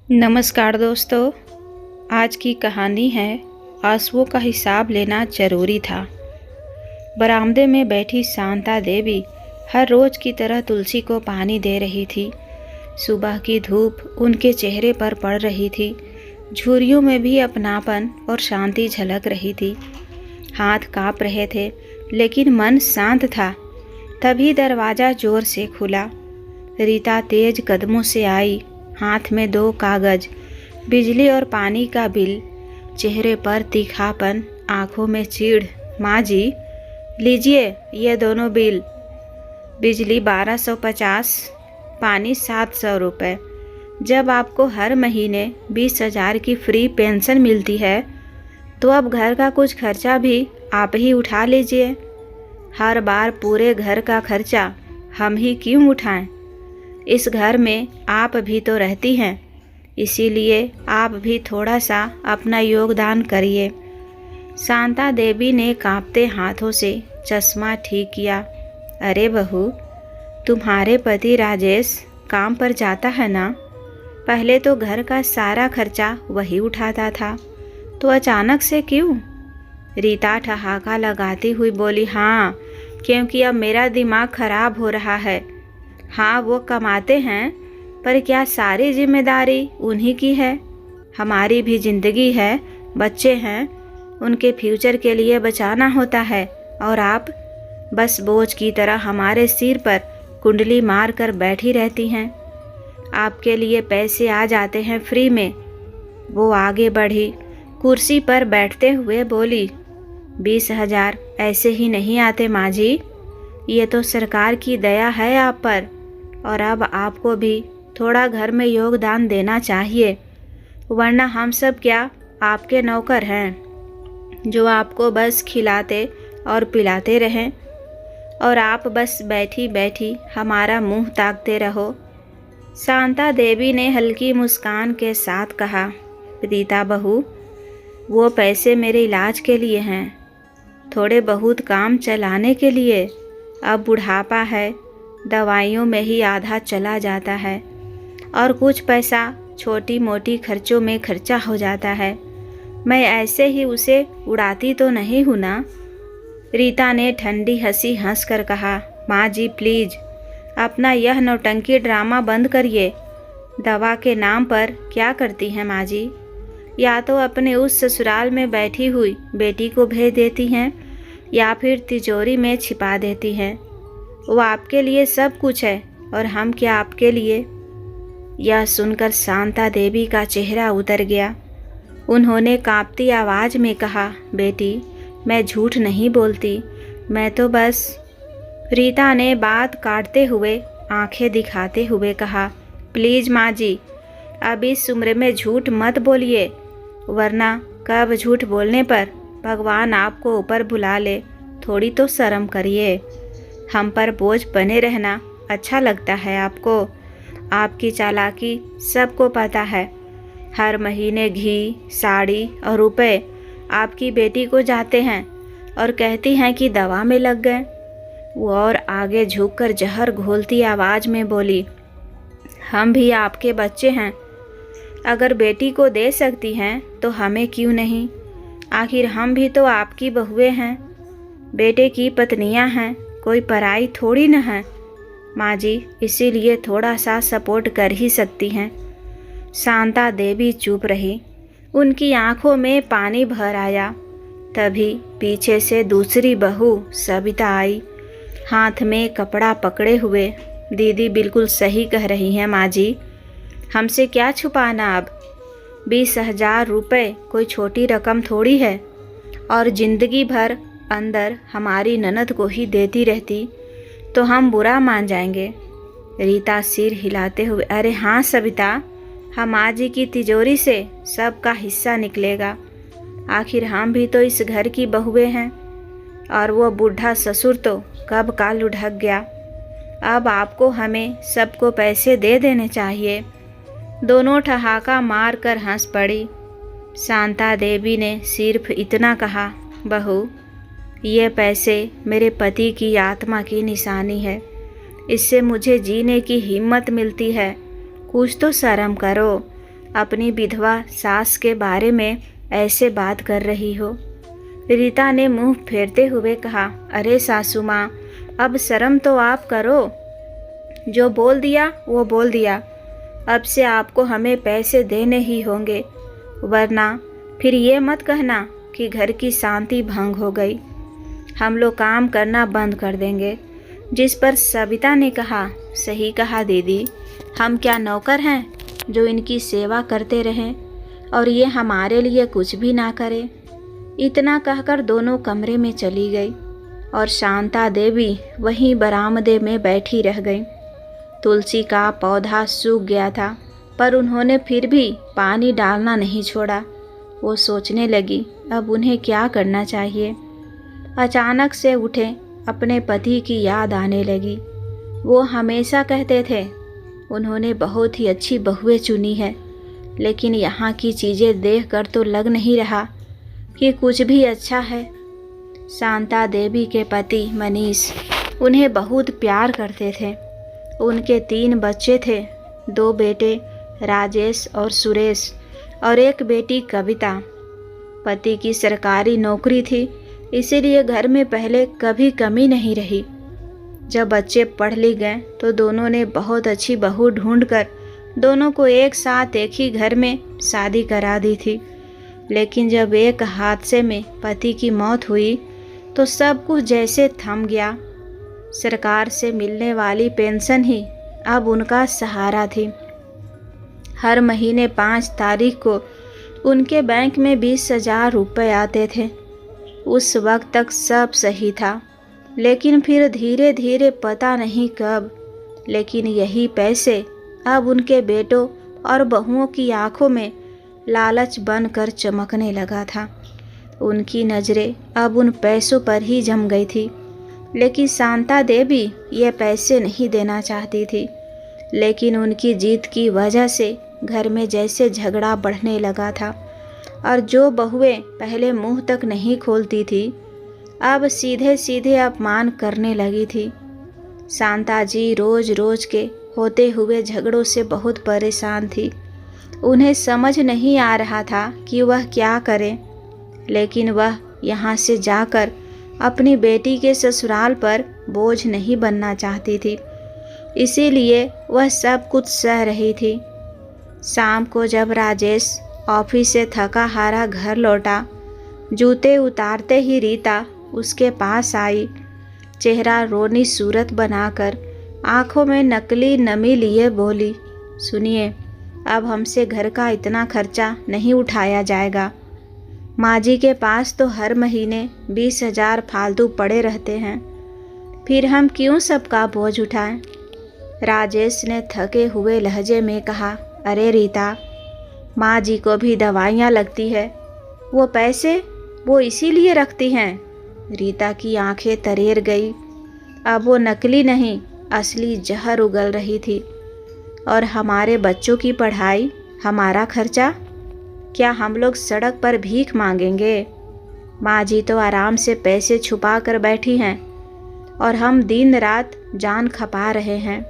नमस्कार दोस्तों। आज की कहानी है आंसुओं का हिसाब लेना जरूरी था। बरामदे में बैठी शांता देवी हर रोज की तरह तुलसी को पानी दे रही थी। सुबह की धूप उनके चेहरे पर पड़ रही थी। झुर्रियों में भी अपनापन और शांति झलक रही थी। हाथ कांप रहे थे लेकिन मन शांत था। तभी दरवाज़ा जोर से खुला। रीता तेज कदमों से आई, हाथ में 2 कागज, बिजली और पानी का बिल, चेहरे पर तीखापन, आंखों में चिढ़। माँ जी, लीजिए ये दोनों बिल। बिजली 1250, पानी 700 रुपये। जब आपको हर महीने 20,000 की फ्री पेंशन मिलती है तो अब घर का कुछ खर्चा भी आप ही उठा लीजिए। हर बार पूरे घर का खर्चा हम ही क्यों उठाएं? इस घर में आप भी तो रहती हैं, इसीलिए आप भी थोड़ा सा अपना योगदान करिए। शांता देवी ने कांपते हाथों से चश्मा ठीक किया। अरे बहू, तुम्हारे पति राजेश काम पर जाता है ना? पहले तो घर का सारा खर्चा वही उठाता था, तो अचानक से क्यों? रीता ठहाका लगाती हुई बोली, हाँ, क्योंकि अब मेरा दिमाग खराब हो रहा है। हाँ, वो कमाते हैं, पर क्या सारी जिम्मेदारी उन्हीं की है? हमारी भी जिंदगी है, बच्चे हैं, उनके फ्यूचर के लिए बचाना होता है। और आप बस बोझ की तरह हमारे सिर पर कुंडली मार कर बैठी रहती हैं। आपके लिए पैसे आ जाते हैं फ्री में। वो आगे बढ़ी, कुर्सी पर बैठते हुए बोली, 20,000 ऐसे ही नहीं आते माँ जी। ये तो सरकार की दया है आप पर, और अब आपको भी थोड़ा घर में योगदान देना चाहिए, वरना हम सब क्या आपके नौकर हैं जो आपको बस खिलाते और पिलाते रहें और आप बस बैठी बैठी हमारा मुंह ताकते रहो। शांता देवी ने हल्की मुस्कान के साथ कहा, रीता बहू, वो पैसे मेरे इलाज के लिए हैं, थोड़े बहुत काम चलाने के लिए। अब बुढ़ापा है, दवाइयों में ही आधा चला जाता है और कुछ पैसा छोटी मोटी खर्चों में खर्चा हो जाता है। मैं ऐसे ही उसे उड़ाती तो नहीं हूँ ना? रीता ने ठंडी हंसी हंसकर कहा, माँ जी प्लीज़ अपना यह नौटंकी ड्रामा बंद करिए। दवा के नाम पर क्या करती हैं माँ जी? या तो अपने उस ससुराल में बैठी हुई बेटी को भेज देती हैं या फिर तिजोरी में छिपा देती हैं। वो आपके लिए सब कुछ है और हम क्या आपके लिए? यह सुनकर शांता देवी का चेहरा उतर गया। उन्होंने कांपती आवाज़ में कहा, बेटी, मैं झूठ नहीं बोलती, मैं तो बस। रीता ने बात काटते हुए आंखें दिखाते हुए कहा, प्लीज़ माँ जी, अब इस उम्र में झूठ मत बोलिए, वरना कब झूठ बोलने पर भगवान आपको ऊपर बुला ले। थोड़ी तो शर्म करिए। हम पर बोझ बने रहना अच्छा लगता है आपको? आपकी चालाकी सबको पता है। हर महीने घी, साड़ी और रुपए आपकी बेटी को जाते हैं और कहती हैं कि दवा में लग गए। वो और आगे झुककर जहर घोलती आवाज़ में बोली, हम भी आपके बच्चे हैं। अगर बेटी को दे सकती हैं तो हमें क्यों नहीं? आखिर हम भी तो आपकी बहुएं हैं, बेटे की पत्नियां हैं, कोई पराई थोड़ी न है। माँ जी, इसीलिए थोड़ा सा सपोर्ट कर ही सकती हैं। शांता देवी चुप रही। उनकी आंखों में पानी भर आया। तभी पीछे से दूसरी बहू सविता आई, हाथ में कपड़ा पकड़े हुए। दीदी बिल्कुल सही कह रही हैं माँ जी, हमसे क्या छुपाना अब? 20,000 रुपये कोई छोटी रकम थोड़ी है, और ज़िंदगी भर अंदर हमारी ननद को ही देती रहती तो हम बुरा मान जाएंगे। रीता सिर हिलाते हुए, अरे हाँ सविता, हम माँ जी की तिजोरी से सबका हिस्सा निकलेगा। आखिर हम भी तो इस घर की बहुएं हैं, और वो बूढ़ा ससुर तो कब का लुढ़क गया। अब आपको हमें सबको पैसे दे देने चाहिए। दोनों ठहाका मार कर हंस पड़ी। शांता देवी ने सिर्फ इतना कहा, बहू, ये पैसे मेरे पति की आत्मा की निशानी है, इससे मुझे जीने की हिम्मत मिलती है। कुछ तो शर्म करो। अपनी विधवा सास के बारे में ऐसे बात कर रही हो। रीता ने मुंह फेरते हुए कहा, अरे सासू माँ, अब शर्म तो आप करो। जो बोल दिया वो बोल दिया। अब से आपको हमें पैसे देने ही होंगे, वरना फिर ये मत कहना कि घर की शांति भंग हो गई। हम लोग काम करना बंद कर देंगे। जिस पर सविता ने कहा, सही कहा दीदी, हम क्या नौकर हैं जो इनकी सेवा करते रहें और ये हमारे लिए कुछ भी ना करें। इतना कहकर दोनों कमरे में चली गई और शांता देवी वहीं बरामदे में बैठी रह गई। तुलसी का पौधा सूख गया था, पर उन्होंने फिर भी पानी डालना नहीं छोड़ा। वो सोचने लगी, अब उन्हें क्या करना चाहिए। अचानक से उठे अपने पति की याद आने लगी। वो हमेशा कहते थे उन्होंने बहुत ही अच्छी बहुएं चुनी है, लेकिन यहाँ की चीज़ें देखकर तो लग नहीं रहा कि कुछ भी अच्छा है। शांता देवी के पति मनीष उन्हें बहुत प्यार करते थे। उनके 3 बच्चे थे, 2 बेटे राजेश और सुरेश और 1 बेटी कविता। पति की सरकारी नौकरी थी, इसीलिए घर में पहले कभी कमी नहीं रही। जब बच्चे पढ़ लिख गए तो दोनों ने बहुत अच्छी बहू ढूंढकर दोनों को एक साथ एक ही घर में शादी करा दी थी। लेकिन जब एक हादसे में पति की मौत हुई तो सब कुछ जैसे थम गया। सरकार से मिलने वाली पेंशन ही अब उनका सहारा थी। हर महीने 5 तारीख को उनके बैंक में 20,000 रुपये आते थे। उस वक्त तक सब सही था, लेकिन फिर धीरे धीरे पता नहीं कब, लेकिन यही पैसे अब उनके बेटों और बहुओं की आंखों में लालच बनकर चमकने लगा था। उनकी नज़रें अब उन पैसों पर ही जम गई थी। लेकिन शांता देवी ये पैसे नहीं देना चाहती थी, लेकिन उनकी जीत की वजह से घर में जैसे झगड़ा बढ़ने लगा था और जो बहुएं पहले मुंह तक नहीं खोलती थी अब सीधे सीधे अपमान करने लगी थी। शांता जी रोज रोज के होते हुए झगड़ों से बहुत परेशान थी। उन्हें समझ नहीं आ रहा था कि वह क्या करें, लेकिन वह यहाँ से जाकर अपनी बेटी के ससुराल पर बोझ नहीं बनना चाहती थी, इसीलिए वह सब कुछ सह रही थी। शाम को जब राजेश ऑफिस से थका हारा घर लौटा, जूते उतारते ही रीता उसके पास आई। चेहरा रोनी सूरत बनाकर आंखों में नकली नमी लिए बोली, सुनिए, अब हमसे घर का इतना खर्चा नहीं उठाया जाएगा। माँ जी के पास तो हर महीने 20,000 फालतू पड़े रहते हैं, फिर हम क्यों सबका बोझ उठाएं। राजेश ने थके हुए लहजे में कहा, अरे रीता, माँ जी को भी दवाइयाँ लगती है, वो पैसे वो इसीलिए रखती हैं। रीता की आंखें तरेर गई। अब वो नकली नहीं असली जहर उगल रही थी। और हमारे बच्चों की पढ़ाई, हमारा खर्चा, क्या हम लोग सड़क पर भीख मांगेंगे? माँ जी तो आराम से पैसे छुपा कर बैठी हैं और हम दिन रात जान खपा रहे हैं।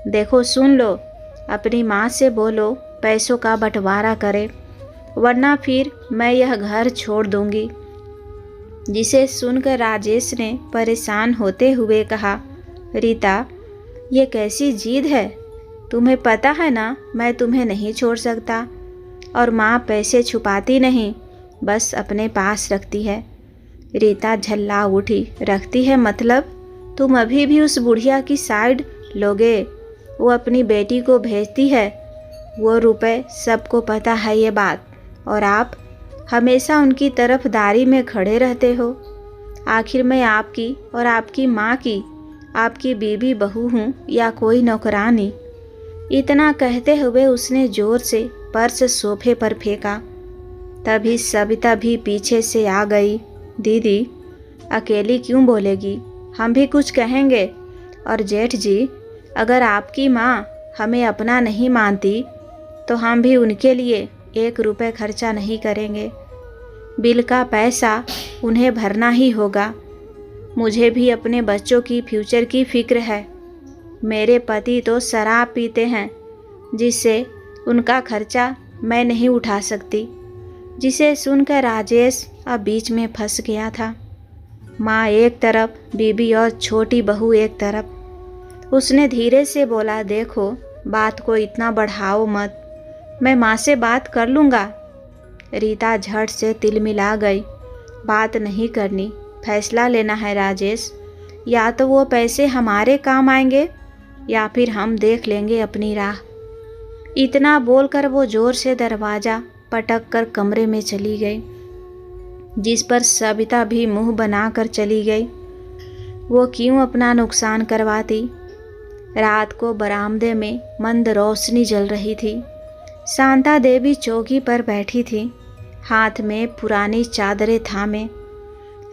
देखो, सुन लो, अपनी माँ से बोलो पैसों का बंटवारा करे, वरना फिर मैं यह घर छोड़ दूंगी। जिसे सुनकर राजेश ने परेशान होते हुए कहा, रीता, ये कैसी जिद है? तुम्हें पता है ना मैं तुम्हें नहीं छोड़ सकता। और माँ पैसे छुपाती नहीं, बस अपने पास रखती है। रीता झल्ला उठी। रखती है मतलब? तुम अभी भी उस बुढ़िया की साइड लोगे? वो अपनी बेटी को भेजती है वो रुपए, सबको पता है ये बात, और आप हमेशा उनकी तरफदारी में खड़े रहते हो। आखिर मैं आपकी और आपकी माँ की, आपकी बीवी बहू हूँ या कोई नौकरानी? इतना कहते हुए उसने जोर से पर्स सोफे पर फेंका। तभी सविता भी पीछे से आ गई। दीदी, अकेली क्यों बोलेगी, हम भी कुछ कहेंगे। और जेठ जी, अगर आपकी माँ हमें अपना नहीं मानती तो हम भी उनके लिए 1 रुपये खर्चा नहीं करेंगे। बिल का पैसा उन्हें भरना ही होगा। मुझे भी अपने बच्चों की फ्यूचर की फिक्र है। मेरे पति तो शराब पीते हैं, जिससे उनका खर्चा मैं नहीं उठा सकती, जिसे सुनकर राजेश अब बीच में फंस गया था। माँ एक तरफ, बीबी और छोटी बहू एक तरफ। उसने धीरे से बोला, देखो बात को इतना बढ़ाओ मत, मैं माँ से बात कर लूँगा। रीता झट से तिलमिला गई। बात नहीं करनी, फैसला लेना है राजेश। या तो वो पैसे हमारे काम आएंगे या फिर हम देख लेंगे अपनी राह। इतना बोलकर वो जोर से दरवाज़ा पटक कर कमरे में चली गई, जिस पर सविता भी मुंह बनाकर चली गई। वो क्यों अपना नुकसान करवाती। रात को बरामदे में मंद रोशनी जल रही थी। शांता देवी चौकी पर बैठी थी, हाथ में पुरानी चादरें थामे।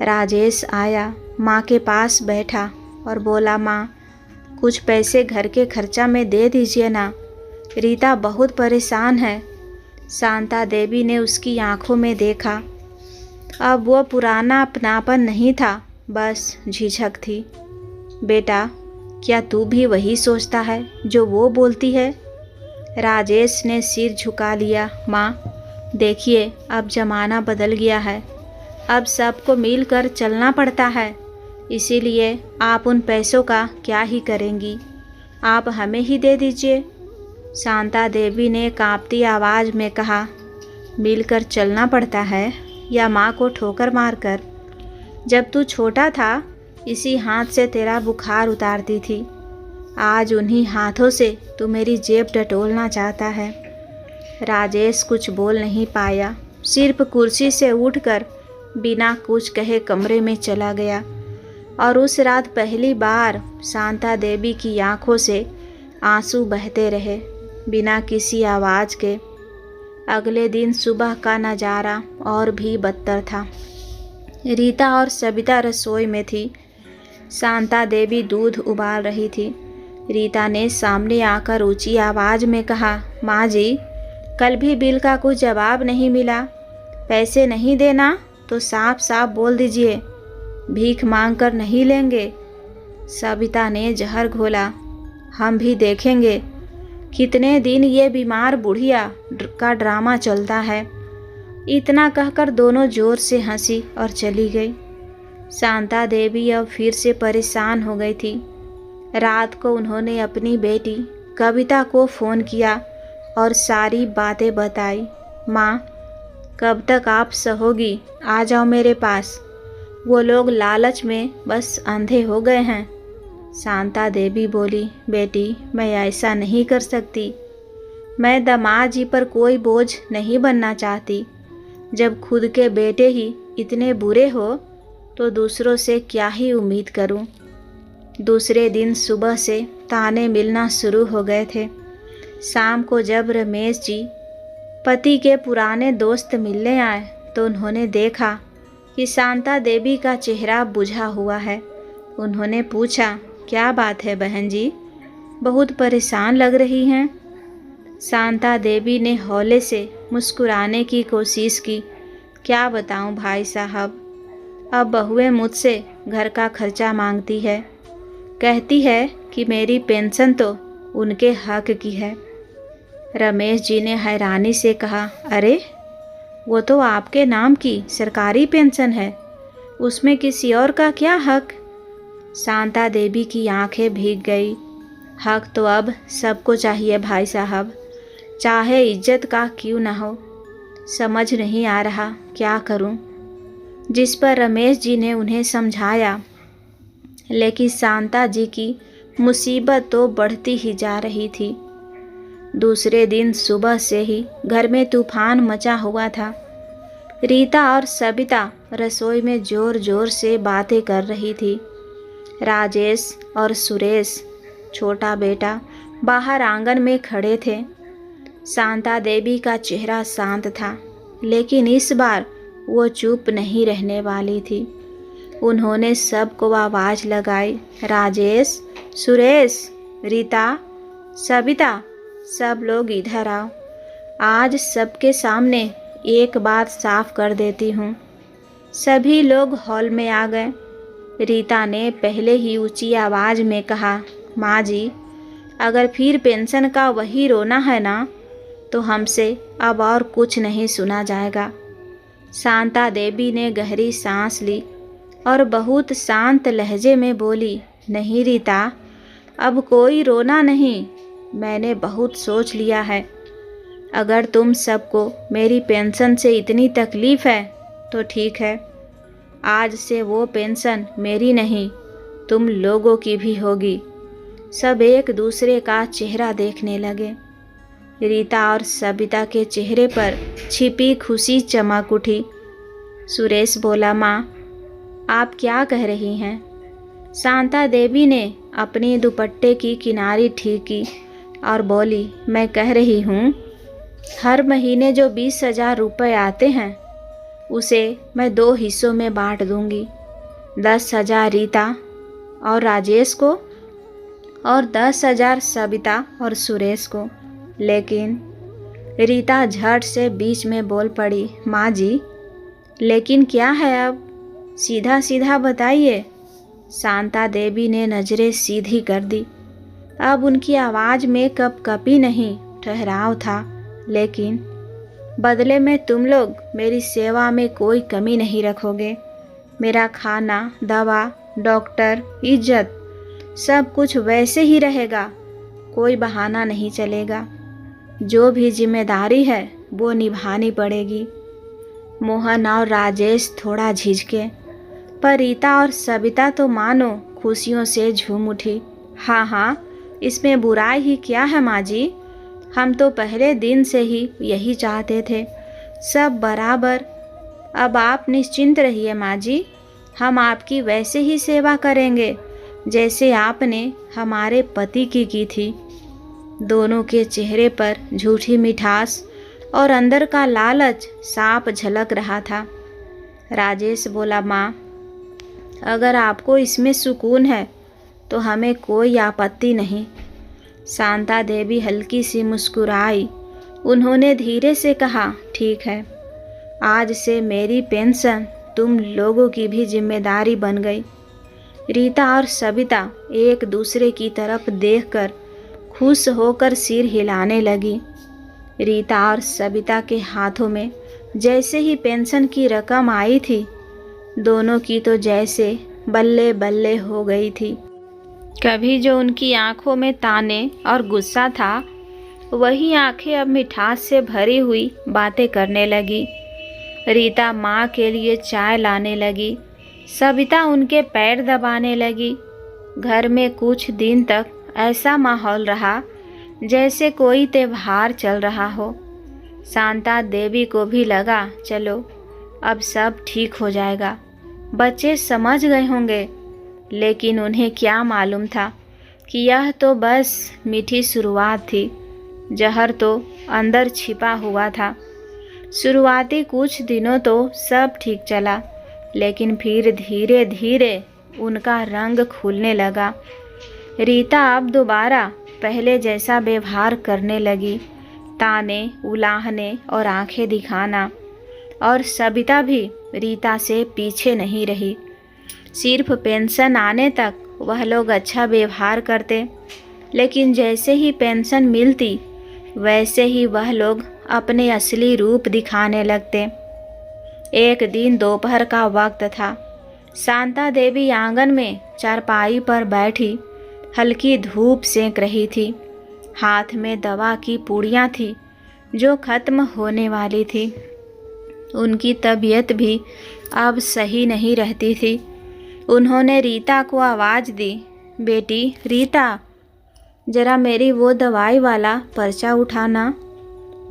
राजेश आया, माँ के पास बैठा और बोला, माँ कुछ पैसे घर के खर्चा में दे दीजिए ना, रीता बहुत परेशान है। शांता देवी ने उसकी आंखों में देखा। अब वो पुराना अपनापन नहीं था, बस झिझक थी। बेटा, क्या तू भी वही सोचता है जो वो बोलती है? राजेश ने सिर झुका लिया। माँ देखिए, अब ज़माना बदल गया है, अब सबको मिलकर चलना पड़ता है, इसीलिए आप उन पैसों का क्या ही करेंगी, आप हमें ही दे दीजिए। शांता देवी ने कांपती आवाज़ में कहा, मिलकर चलना पड़ता है या माँ को ठोकर मारकर? जब तू छोटा था, इसी हाथ से तेरा बुखार उतारती थी, आज उन्हीं हाथों से तू मेरी जेब टटोलना चाहता है। राजेश कुछ बोल नहीं पाया, सिर्फ कुर्सी से उठकर बिना कुछ कहे कमरे में चला गया। और उस रात पहली बार शांता देवी की आंखों से आंसू बहते रहे, बिना किसी आवाज़ के। अगले दिन सुबह का नज़ारा और भी बदतर था। रीता और सविता रसोई में थी। शांता देवी दूध उबाल रही थी। रीता ने सामने आकर ऊंची आवाज़ में कहा, माँ जी, कल भी बिल का कुछ जवाब नहीं मिला, पैसे नहीं देना तो साफ साफ बोल दीजिए, भीख मांग कर नहीं लेंगे। सविता ने जहर घोला, हम भी देखेंगे कितने दिन ये बीमार बुढ़िया का ड्रामा चलता है। इतना कहकर दोनों जोर से हंसी और चली गई। शांता देवी अब फिर से परेशान हो गई थी। रात को उन्होंने अपनी बेटी कविता को फ़ोन किया और सारी बातें बताई। माँ, कब तक आप सहोगी, आ जाओ मेरे पास, वो लोग लालच में बस अंधे हो गए हैं। शांता देवी बोली, बेटी मैं ऐसा नहीं कर सकती, मैं दामाद जी पर कोई बोझ नहीं बनना चाहती। जब खुद के बेटे ही इतने बुरे हो तो दूसरों से क्या ही उम्मीद करूं। दूसरे दिन सुबह से ताने मिलना शुरू हो गए थे। शाम को जब रमेश जी पति के पुराने दोस्त मिलने आए तो उन्होंने देखा कि शांता देवी का चेहरा बुझा हुआ है। उन्होंने पूछा, क्या बात है बहन जी, बहुत परेशान लग रही हैं। शांता देवी ने हौले से मुस्कुराने की कोशिश की। क्या बताऊं भाई साहब, अब बहुएं मुझसे घर का खर्चा मांगती है, कहती है कि मेरी पेंशन तो उनके हक की है। रमेश जी ने हैरानी से कहा, अरे वो तो आपके नाम की सरकारी पेंशन है, उसमें किसी और का क्या हक? शांता देवी की आंखें भीग गई। हक तो अब सबको चाहिए भाई साहब, चाहे इज्जत का क्यों ना हो। समझ नहीं आ रहा क्या करूं। जिस पर रमेश जी ने उन्हें समझाया, लेकिन शांता जी की मुसीबत तो बढ़ती ही जा रही थी। दूसरे दिन सुबह से ही घर में तूफान मचा हुआ था। रीता और सविता रसोई में जोर जोर से बातें कर रही थी। राजेश और सुरेश, छोटा बेटा, बाहर आंगन में खड़े थे। शांता देवी का चेहरा शांत था, लेकिन इस बार वो चुप नहीं रहने वाली थी। उन्होंने सबको आवाज़ लगाई, राजेश, सुरेश, रीता, सविता, सब लोग इधर आओ। आज सबके सामने एक बात साफ कर देती हूँ। सभी लोग हॉल में आ गए। रीता ने पहले ही ऊंची आवाज़ में कहा, माँ जी, अगर फिर पेंशन का वही रोना है ना, तो हमसे अब और कुछ नहीं सुना जाएगा। शांता देवी ने गहरी सांस ली और बहुत शांत लहजे में बोली, नहीं रीता, अब कोई रोना नहीं। मैंने बहुत सोच लिया है। अगर तुम सबको मेरी पेंशन से इतनी तकलीफ़ है तो ठीक है, आज से वो पेंशन मेरी नहीं तुम लोगों की भी होगी। सब एक दूसरे का चेहरा देखने लगे। रीता और सबिता के चेहरे पर छिपी खुशी चमक उठी। सुरेश बोला, माँ आप क्या कह रही हैं? शांता देवी ने अपनी दुपट्टे की किनारी ठीक की और बोली, मैं कह रही हूँ हर महीने जो 20,000 रुपये आते हैं उसे मैं 2 हिस्सों में बांट दूंगी। 10,000 रीता और राजेश को और 10,000 सबिता और सुरेश को। लेकिन रीता झट से बीच में बोल पड़ी, माँ जी लेकिन क्या है, अब सीधा सीधा बताइए। शांता देवी ने नज़रें सीधी कर दी। अब उनकी आवाज़ में कपकपी नहीं, ठहराव था। लेकिन बदले में तुम लोग मेरी सेवा में कोई कमी नहीं रखोगे। मेरा खाना, दवा, डॉक्टर, इज्जत सब कुछ वैसे ही रहेगा। कोई बहाना नहीं चलेगा। जो भी जिम्मेदारी है वो निभानी पड़ेगी। मोहन और राजेश थोड़ा झिझके, पर रीता और सबिता तो मानो खुशियों से झूम उठी। हाँ हाँ, इसमें बुराई ही क्या है माँ जी? हम तो पहले दिन से ही यही चाहते थे, सब बराबर। अब आप निश्चिंत रहिए माँ जी, हम आपकी वैसे ही सेवा करेंगे जैसे आपने हमारे पति की थी। दोनों के चेहरे पर झूठी मिठास और अंदर का लालच साफ झलक रहा था। राजेश बोला, माँ अगर आपको इसमें सुकून है तो हमें कोई आपत्ति नहीं। शांता देवी हल्की सी मुस्कुराई। उन्होंने धीरे से कहा, ठीक है, आज से मेरी पेंशन तुम लोगों की भी जिम्मेदारी बन गई। रीता और सबिता एक दूसरे की तरफ देखकर खुश होकर सिर हिलाने लगी। रीता और सबिता के हाथों में जैसे ही पेंशन की रकम आई थी, दोनों की तो जैसे बल्ले बल्ले हो गई थी। कभी जो उनकी आंखों में ताने और गुस्सा था, वही आंखें अब मिठास से भरी हुई बातें करने लगी। रीता माँ के लिए चाय लाने लगी, सबिता उनके पैर दबाने लगी। घर में कुछ दिन तक ऐसा माहौल रहा जैसे कोई त्योहार चल रहा हो। शांता देवी को भी लगा, चलो अब सब ठीक हो जाएगा, बच्चे समझ गए होंगे। लेकिन उन्हें क्या मालूम था कि यह तो बस मीठी शुरुआत थी। जहर तो अंदर छिपा हुआ था। शुरुआती कुछ दिनों तो सब ठीक चला, लेकिन फिर धीरे धीरे उनका रंग खुलने लगा। रीता अब दोबारा पहले जैसा व्यवहार करने लगी, ताने, उलाहने और आंखें दिखाना। और सबिता भी रीता से पीछे नहीं रही। सिर्फ पेंशन आने तक वह लोग अच्छा व्यवहार करते, लेकिन जैसे ही पेंशन मिलती वैसे ही वह लोग अपने असली रूप दिखाने लगते। एक दिन दोपहर का वक्त था। शांता देवी आंगन में चारपाई पर बैठी हल्की धूप सेंक रही थी। हाथ में दवा की पुड़ियाँ थी जो खत्म होने वाली थी। उनकी तबीयत भी अब सही नहीं रहती थी। उन्होंने रीता को आवाज़ दी, बेटी रीता, ज़रा मेरी वो दवाई वाला पर्चा उठाना।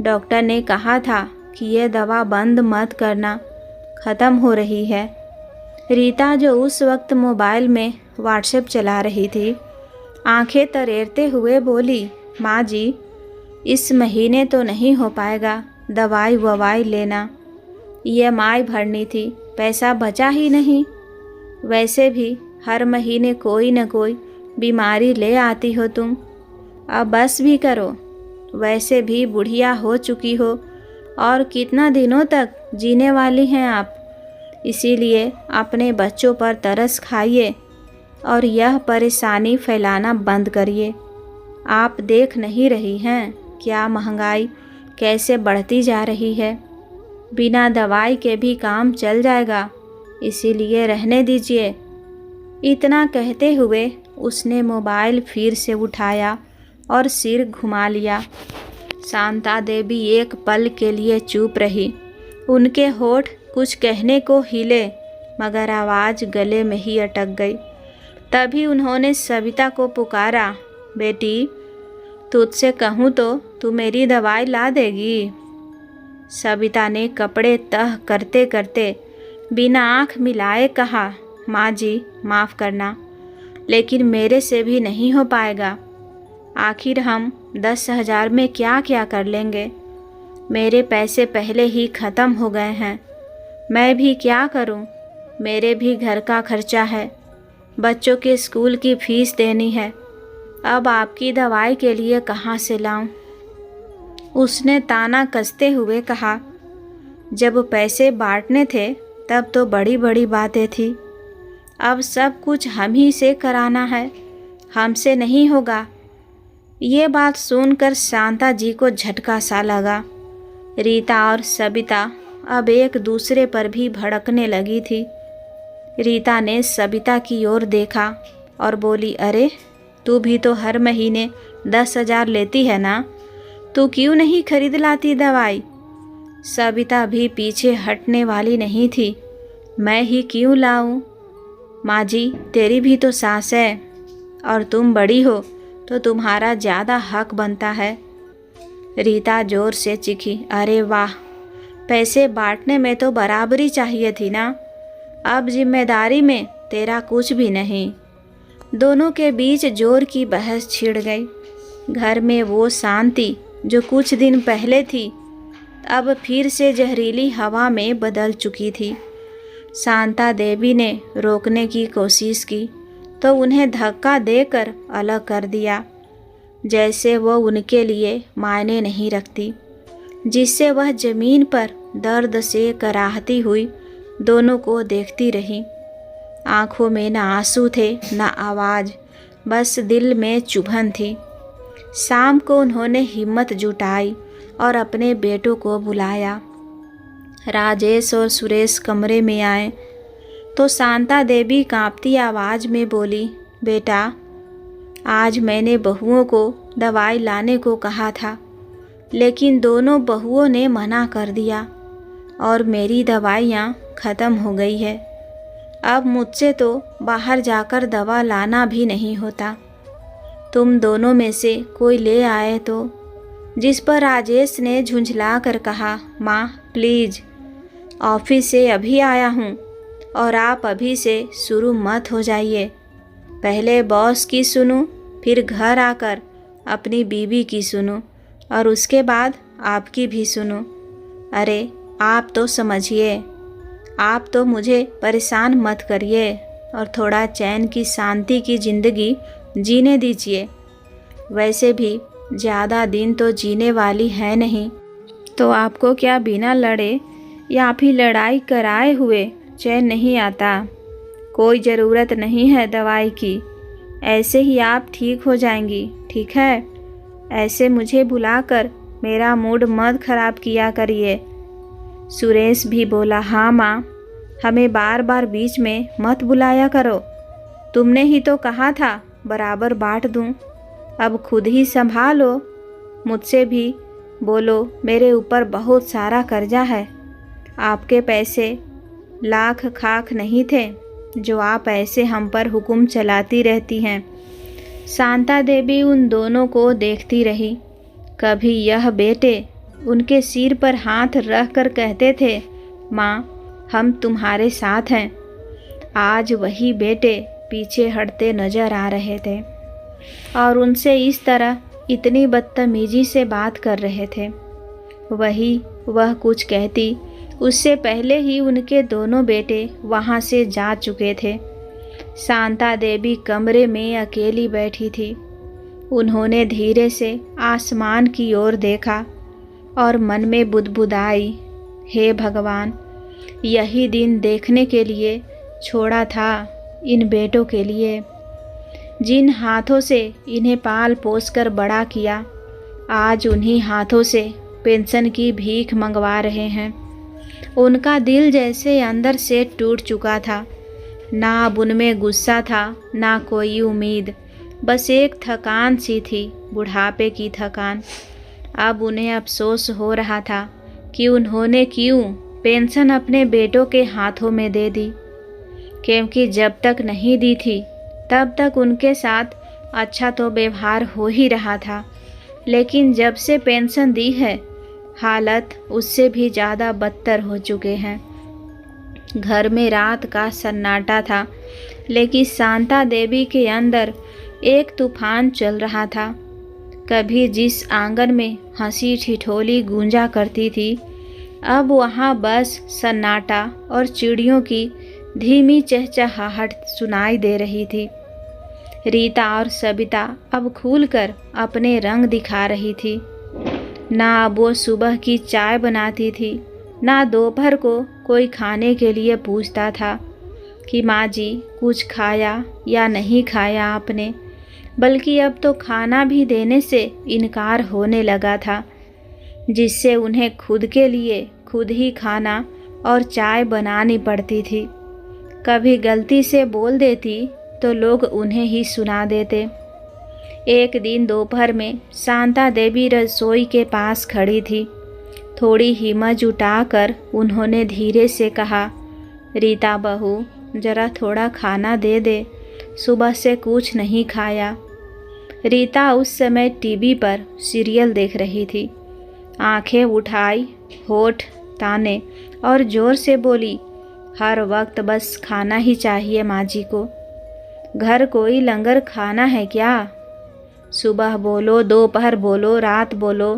डॉक्टर ने कहा था कि यह दवा बंद मत करना, ख़त्म हो रही है। रीता जो उस वक्त मोबाइल में व्हाट्सएप चला रही थी, आंखें तरेरते हुए बोली, माँ जी इस महीने तो नहीं हो पाएगा दवाई ववाई लेना, EMI भरनी थी, पैसा बचा ही नहीं। वैसे भी हर महीने कोई न कोई बीमारी ले आती हो तुम, अब बस भी करो। वैसे भी बुढ़िया हो चुकी हो और कितना दिनों तक जीने वाली हैं आप। इसीलिए अपने बच्चों पर तरस खाइए और यह परेशानी फैलाना बंद करिए। आप देख नहीं रही हैं क्या महंगाई कैसे बढ़ती जा रही है। बिना दवाई के भी काम चल जाएगा, इसीलिए रहने दीजिए। इतना कहते हुए उसने मोबाइल फिर से उठाया और सिर घुमा लिया। शांता देवी एक पल के लिए चुप रही। उनके होठ कुछ कहने को हिले, मगर आवाज़ गले में ही अटक गई। तभी उन्होंने सविता को पुकारा, बेटी तुझसे कहूँ तो तू मेरी दवाई ला देगी? सविता ने कपड़े तह करते करते बिना आँख मिलाए कहा, माँ जी माफ़ करना, लेकिन मेरे से भी नहीं हो पाएगा। आखिर हम 10,000 में क्या क्या कर लेंगे? मेरे पैसे पहले ही ख़त्म हो गए हैं। मैं भी क्या करूं? मेरे भी घर का खर्चा है, बच्चों के स्कूल की फ़ीस देनी है। अब आपकी दवाई के लिए कहाँ से लाऊं? उसने ताना कसते हुए कहा, जब पैसे बांटने थे तब तो बड़ी बड़ी बातें थी। अब सब कुछ हम ही से कराना है, हमसे नहीं होगा। ये बात सुनकर शांता जी को झटका सा लगा। रीता और सविता अब एक दूसरे पर भी भड़कने लगी थी। रीता ने सविता की ओर देखा और बोली, अरे तू भी तो हर महीने 10,000 लेती है ना, तू क्यों नहीं खरीद लाती दवाई? सविता भी पीछे हटने वाली नहीं थी। मैं ही क्यों लाऊं? माँ जी तेरी भी तो सास है, और तुम बड़ी हो तो तुम्हारा ज़्यादा हक बनता है। रीता जोर से चीखी, अरे वाह, पैसे बांटने में तो बराबरी चाहिए थी ना, अब जिम्मेदारी में तेरा कुछ भी नहीं। दोनों के बीच जोर की बहस छिड़ गई। घर में वो शांति जो कुछ दिन पहले थी, अब फिर से जहरीली हवा में बदल चुकी थी। शांता देवी ने रोकने की कोशिश की तो उन्हें धक्का देकर अलग कर दिया, जैसे वो उनके लिए मायने नहीं रखती, जिससे वह ज़मीन पर दर्द से कराहती हुई दोनों को देखती रही। आँखों में न आंसू थे न आवाज़, बस दिल में चुभन थी। शाम को उन्होंने हिम्मत जुटाई और अपने बेटों को बुलाया। राजेश और सुरेश कमरे में आए तो शांता देवी कांपती आवाज़ में बोली, बेटा आज मैंने बहुओं को दवाई लाने को कहा था, लेकिन दोनों बहुओं ने मना कर दिया और मेरी दवाइयाँ ख़त्म हो गई है। अब मुझसे तो बाहर जाकर दवा लाना भी नहीं होता। तुम दोनों में से कोई ले आए तो। जिस पर राजेश ने झुंझला कर कहा, माँ प्लीज़, ऑफिस से अभी आया हूँ और आप अभी से शुरू मत हो जाइए। पहले बॉस की सुनूं, फिर घर आकर अपनी बीवी की सुनूं और उसके बाद आपकी भी सुनूं। अरे आप तो समझिए, आप तो मुझे परेशान मत करिए और थोड़ा चैन की शांति की ज़िंदगी जीने दीजिए। वैसे भी ज़्यादा दिन तो जीने वाली है नहीं, तो आपको क्या बिना लड़े या फिर लड़ाई कराए हुए चैन नहीं आता? कोई ज़रूरत नहीं है दवाई की, ऐसे ही आप ठीक हो जाएंगी, ठीक है? ऐसे मुझे बुलाकर मेरा मूड मत खराब किया करिए। सुरेश भी बोला, हाँ माँ, हमें बार बार बीच में मत बुलाया करो। तुमने ही तो कहा था बराबर बांट दूँ, अब खुद ही संभालो। मुझसे भी बोलो, मेरे ऊपर बहुत सारा कर्जा है। आपके पैसे लाख खाक नहीं थे जो आप ऐसे हम पर हुक्म चलाती रहती हैं। शांता देवी उन दोनों को देखती रही। कभी यह बेटे उनके सिर पर हाथ रख कर कहते थे, माँ हम तुम्हारे साथ हैं। आज वही बेटे पीछे हटते नजर आ रहे थे और उनसे इस तरह इतनी बदतमीजी से बात कर रहे थे। वह कुछ कहती उससे पहले ही उनके दोनों बेटे वहाँ से जा चुके थे। शांता देवी कमरे में अकेली बैठी थी। उन्होंने धीरे से आसमान की ओर देखा और मन में बुदबुदाई, हे भगवान, यही दिन देखने के लिए छोड़ा था इन बेटों के लिए, जिन हाथों से इन्हें पाल पोस कर बड़ा किया। आज उन्हीं हाथों से पेंशन की भीख मंगवा रहे हैं। उनका दिल जैसे अंदर से टूट चुका था। ना अब उनमें गुस्सा था, ना कोई उम्मीद, बस एक थकान सी थी, बुढ़ापे की थकान। अब उन्हें अफसोस हो रहा था कि उन्होंने क्यों पेंशन अपने बेटों के हाथों में दे दी, क्योंकि जब तक नहीं दी थी तब तक उनके साथ अच्छा तो व्यवहार हो ही रहा था, लेकिन जब से पेंशन दी है हालत उससे भी ज़्यादा बदतर हो चुके हैं। घर में रात का सन्नाटा था, लेकिन शांता देवी के अंदर एक तूफान चल रहा था। कभी जिस आंगन में हंसी ठिठोली गूंजा करती थी, अब वहाँ बस सन्नाटा और चिड़ियों की धीमी चहचहाहट सुनाई दे रही थी। रीता और सबिता अब खुलकर अपने रंग दिखा रही थी। ना अब वो सुबह की चाय बनाती थी, ना दोपहर को कोई खाने के लिए पूछता था कि माँ जी कुछ खाया या नहीं खाया आपने, बल्कि अब तो खाना भी देने से इनकार होने लगा था, जिससे उन्हें खुद के लिए खुद ही खाना और चाय बनानी पड़ती थी। कभी गलती से बोल देती तो लोग उन्हें ही सुना देते। एक दिन दोपहर में शांता देवी रसोई के पास खड़ी थी। थोड़ी हिम्मत जुटाकर उन्होंने धीरे से कहा, रीता बहू जरा थोड़ा खाना दे दे, सुबह से कुछ नहीं खाया। रीता उस समय टीवी पर सीरियल देख रही थी। आंखें उठाई, होठ ताने और जोर से बोली, हर वक्त बस खाना ही चाहिए माँ जी को। घर कोई लंगर खाना है क्या? सुबह बोलो, दोपहर बोलो, रात बोलो,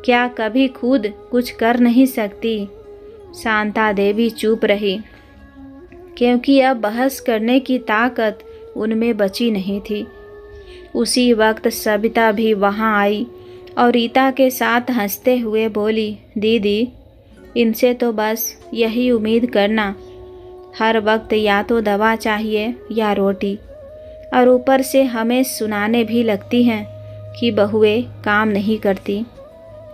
क्या कभी खुद कुछ कर नहीं सकती? शांता देवी चुप रही, क्योंकि अब बहस करने की ताकत उनमें बची नहीं थी। उसी वक्त सबिता भी वहाँ आई और रीता के साथ हंसते हुए बोली, दीदी इनसे तो बस यही उम्मीद करना, हर वक्त या तो दवा चाहिए या रोटी, और ऊपर से हमें सुनाने भी लगती हैं कि बहुएं काम नहीं करती।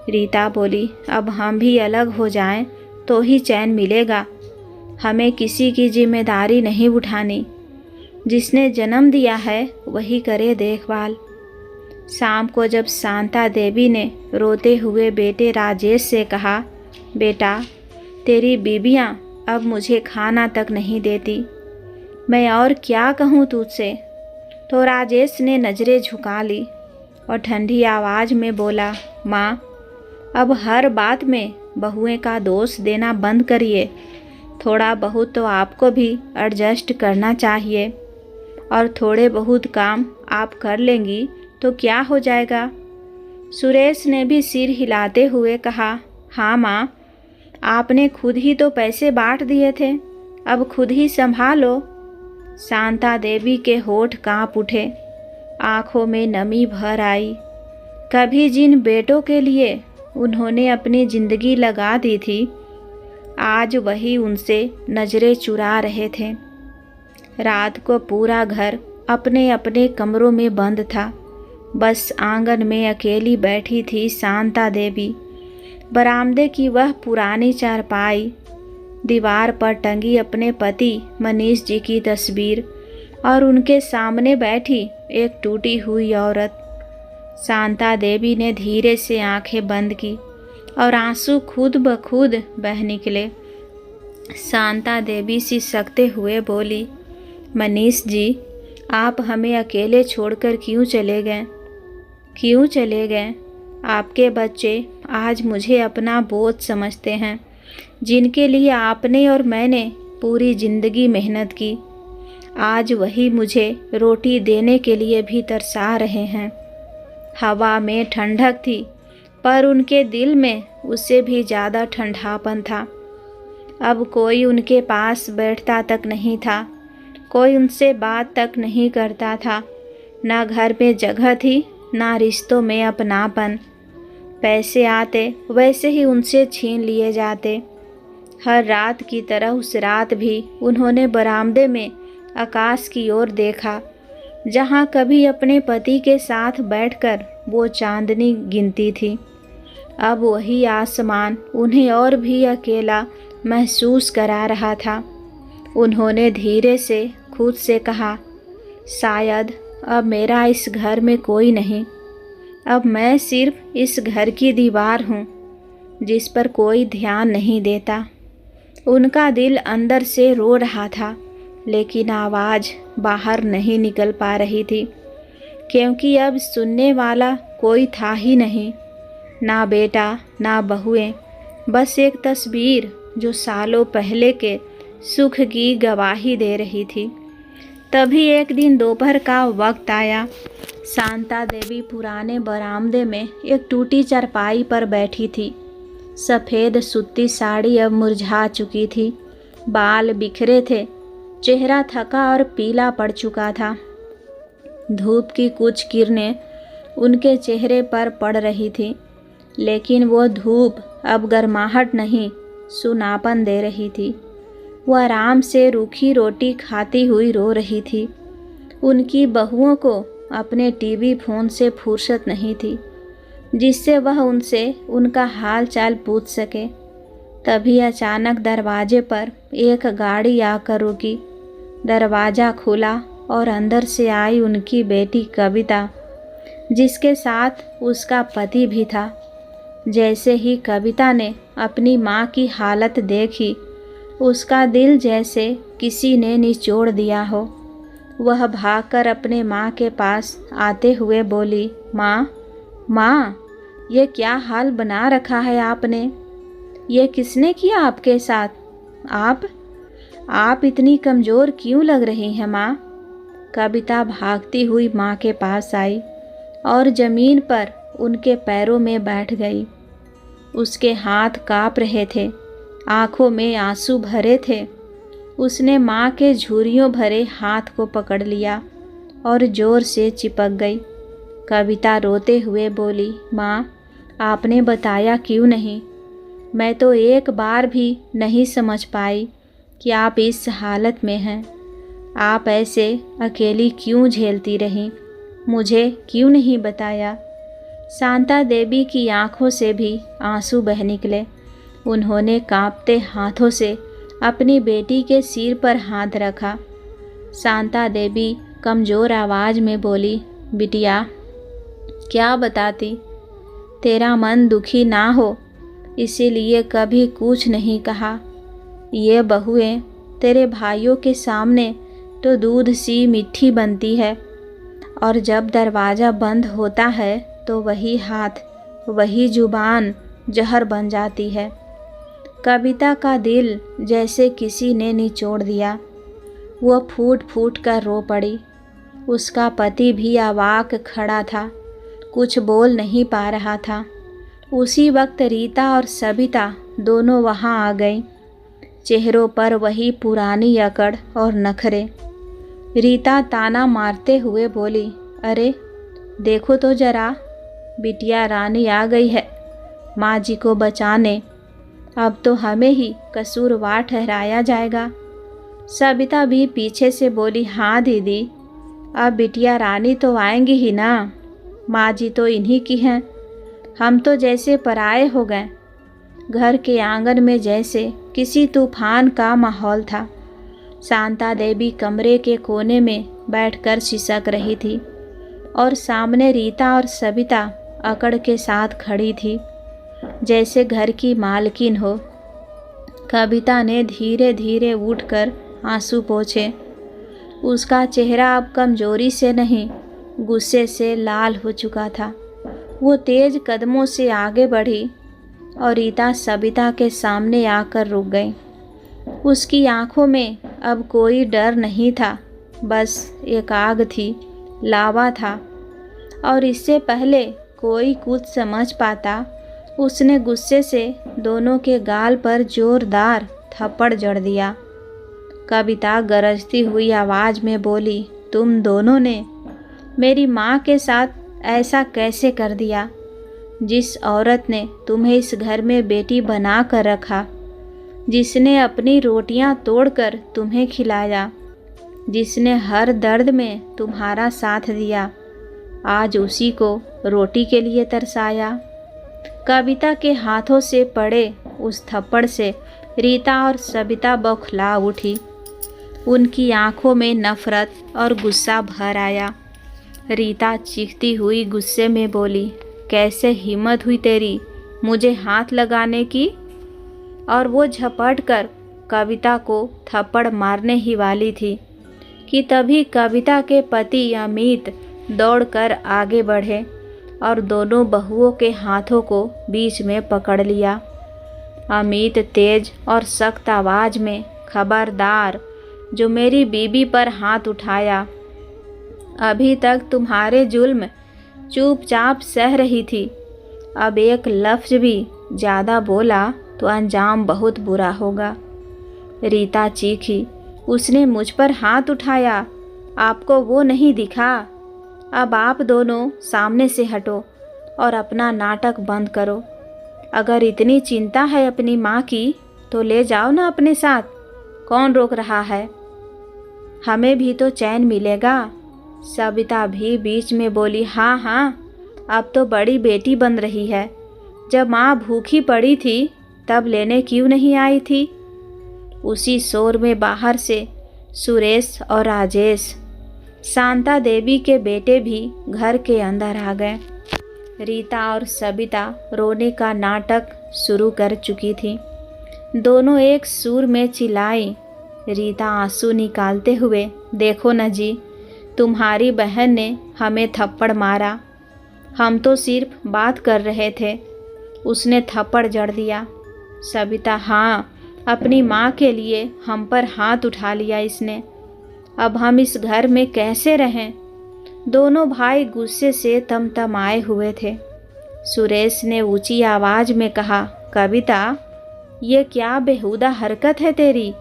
रीता बोली, अब हम भी अलग हो जाएं तो ही चैन मिलेगा। हमें किसी की जिम्मेदारी नहीं उठानी, जिसने जन्म दिया है वही करे देखभाल। शाम को जब शांता देवी ने रोते हुए बेटे राजेश से कहा, बेटा तेरी बीबियाँ अब मुझे खाना तक नहीं देती, मैं और क्या कहूँ तुझसे, तो राजेश ने नज़रें झुका ली और ठंडी आवाज़ में बोला, माँ अब हर बात में बहुएं का दोष देना बंद करिए। थोड़ा बहुत तो आपको भी एडजस्ट करना चाहिए, और थोड़े बहुत काम आप कर लेंगी तो क्या हो जाएगा। सुरेश ने भी सिर हिलाते हुए कहा, हाँ माँ, आपने खुद ही तो पैसे बांट दिए थे, अब खुद ही संभालो। शांता देवी के होठ कांप उठे, आंखों में नमी भर आई। कभी जिन बेटों के लिए उन्होंने अपनी जिंदगी लगा दी थी, आज वही उनसे नजरें चुरा रहे थे। रात को पूरा घर अपने अपने कमरों में बंद था। बस आंगन में अकेली बैठी थी शांता देवी। बरामदे की वह पुरानी चारपाई, दीवार पर टंगी अपने पति मनीष जी की तस्वीर, और उनके सामने बैठी एक टूटी हुई औरत। शांता देवी ने धीरे से आंखें बंद की और आंसू खुद ब खुद बह निकले। शांता देवी सिसकते हुए बोली, मनीष जी आप हमें अकेले छोड़कर क्यों चले गए? क्यों चले गए? आपके बच्चे आज मुझे अपना बोझ समझते हैं, जिनके लिए आपने और मैंने पूरी ज़िंदगी मेहनत की। आज वही मुझे रोटी देने के लिए भी तरसा रहे हैं। हवा में ठंडक थी, पर उनके दिल में उससे भी ज़्यादा ठंडापन था। अब कोई उनके पास बैठता तक नहीं था, कोई उनसे बात तक नहीं करता था। ना घर में जगह थी, ना रिश्तों में अपनापन। पैसे आते वैसे ही उनसे छीन लिए जाते। हर रात की तरह उस रात भी उन्होंने बरामदे में आकाश की ओर देखा, जहाँ कभी अपने पति के साथ बैठकर वो चांदनी गिनती थी। अब वही आसमान उन्हें और भी अकेला महसूस करा रहा था। उन्होंने धीरे से खुद से कहा, शायद अब मेरा इस घर में कोई नहीं। अब मैं सिर्फ इस घर की दीवार हूँ जिस पर कोई ध्यान नहीं देता। उनका दिल अंदर से रो रहा था, लेकिन आवाज़ बाहर नहीं निकल पा रही थी, क्योंकि अब सुनने वाला कोई था ही नहीं। ना बेटा, ना बहुएं, बस एक तस्वीर जो सालों पहले के सुख की गवाही दे रही थी। तभी एक दिन दोपहर का वक्त आया। शांता देवी पुराने बरामदे में एक टूटी चारपाई पर बैठी थी। सफ़ेद सूती साड़ी अब मुरझा चुकी थी, बाल बिखरे थे, चेहरा थका और पीला पड़ चुका था। धूप की कुछ किरणें उनके चेहरे पर पड़ रही थी, लेकिन वो धूप अब गर्माहट नहीं, सुनापन दे रही थी। वो आराम से रूखी रोटी खाती हुई रो रही थी। उनकी बहुओं को अपने टीवी फोन से फुर्सत नहीं थी, जिससे वह उनसे उनका हाल चाल पूछ सके। तभी अचानक दरवाजे पर एक गाड़ी आकर रुकी। दरवाज़ा खुला और अंदर से आई उनकी बेटी कविता, जिसके साथ उसका पति भी था। जैसे ही कविता ने अपनी माँ की हालत देखी, उसका दिल जैसे किसी ने निचोड़ दिया हो। वह भागकर अपने माँ के पास आते हुए बोली, माँ, माँ, ये क्या हाल बना रखा है आपने? ये किसने किया आपके साथ? आप इतनी कमज़ोर क्यों लग रही हैं माँ? कविता भागती हुई माँ के पास आई और ज़मीन पर उनके पैरों में बैठ गई। उसके हाथ काँप रहे थे, आँखों में आंसू भरे थे। उसने माँ के झुर्रियों भरे हाथ को पकड़ लिया और ज़ोर से चिपक गई। कविता रोते हुए बोली, माँ, आपने बताया क्यों नहीं? मैं तो एक बार भी नहीं समझ पाई कि आप इस हालत में हैं। आप ऐसे अकेली क्यों झेलती रहीं? मुझे क्यों नहीं बताया? शांता देवी की आंखों से भी आंसू बह निकले। उन्होंने कांपते हाथों से अपनी बेटी के सिर पर हाथ रखा। शांता देवी कमज़ोर आवाज़ में बोली, बिटिया, क्या बताती? तेरा मन दुखी ना हो इसीलिए कभी कुछ नहीं कहा। ये बहुएं तेरे भाइयों के सामने तो दूध सी मीठी बनती है, और जब दरवाज़ा बंद होता है तो वही हाथ, वही जुबान जहर बन जाती है। कविता का दिल जैसे किसी ने निचोड़ दिया। वो फूट फूट कर रो पड़ी। उसका पति भी अवाक खड़ा था, कुछ बोल नहीं पा रहा था। उसी वक्त रीता और सबिता दोनों वहाँ आ गईं, चेहरों पर वही पुरानी अकड़ और नखरे। रीता ताना मारते हुए बोली, अरे देखो तो जरा, बिटिया रानी आ गई है माँ जी को बचाने। अब तो हमें ही कसूरवार ठहराया जाएगा। सबिता भी पीछे से बोली, हाँ दीदी, अब बिटिया रानी तो आएंगी ही ना। माँ जी तो इन्हीं की हैं। हम तो जैसे पराए हो गए। घर के आंगन में जैसे किसी तूफान का माहौल था। शांता देवी कमरे के कोने में बैठकर सिसक रही थी और सामने रीता और सबिता अकड़ के साथ खड़ी थी, जैसे घर की मालकिन हो। कविता ने धीरे धीरे उठकर आंसू पोंछे। उसका चेहरा अब कमजोरी से नहीं, गुस्से से लाल हो चुका था। वो तेज कदमों से आगे बढ़ी और रीता सबिता के सामने आकर रुक गई। उसकी आंखों में अब कोई डर नहीं था, बस एक आग थी, लावा था। और इससे पहले कोई कुछ समझ पाता, उसने गुस्से से दोनों के गाल पर जोरदार थप्पड़ जड़ दिया। कविता गरजती हुई आवाज़ में बोली, तुम दोनों ने मेरी माँ के साथ ऐसा कैसे कर दिया? जिस औरत ने तुम्हें इस घर में बेटी बना कर रखा, जिसने अपनी रोटियां तोड़कर तुम्हें खिलाया, जिसने हर दर्द में तुम्हारा साथ दिया, आज उसी को रोटी के लिए तरसाया। कविता के हाथों से पड़े उस थप्पड़ से रीता और सबिता बौखला उठी। उनकी आंखों में नफरत और गुस्सा भर आया। रीता चीखती हुई गुस्से में बोली, कैसे हिम्मत हुई तेरी मुझे हाथ लगाने की? और वो झपट कर कविता को थप्पड़ मारने ही वाली थी कि तभी कविता के पति अमित दौड़कर आगे बढ़े और दोनों बहुओं के हाथों को बीच में पकड़ लिया। अमित तेज और सख्त आवाज में, खबरदार जो मेरी बीबी पर हाथ उठाया। अभी तक तुम्हारे जुल्म चुपचाप सह रही थी, अब एक लफ्ज भी ज़्यादा बोला तो अंजाम बहुत बुरा होगा। रीता चीखी, उसने मुझ पर हाथ उठाया, आपको वो नहीं दिखा? अब आप दोनों सामने से हटो और अपना नाटक बंद करो। अगर इतनी चिंता है अपनी माँ की तो ले जाओ ना अपने साथ, कौन रोक रहा है? हमें भी तो चैन मिलेगा। सबिता भी बीच में बोली, हाँ हाँ, अब तो बड़ी बेटी बन रही है। जब माँ भूखी पड़ी थी तब लेने क्यों नहीं आई थी? उसी शोर में बाहर से सुरेश और राजेश, शांता देवी के बेटे भी घर के अंदर आ गए। रीता और सबिता रोने का नाटक शुरू कर चुकी थी। दोनों एक सुर में चिल्लाई। रीता आंसू निकालते हुए, देखो न जी, तुम्हारी बहन ने हमें थप्पड़ मारा, हम तो सिर्फ बात कर रहे थे, उसने थप्पड़ जड़ दिया। सबिता, हाँ, अपनी माँ के लिए हम पर हाथ उठा लिया इसने, अब हम इस घर में कैसे रहें? दोनों भाई गुस्से से तमतमाए हुए थे। सुरेश ने ऊंची आवाज में कहा, कविता, ये क्या बेहुदा हरकत है तेरी?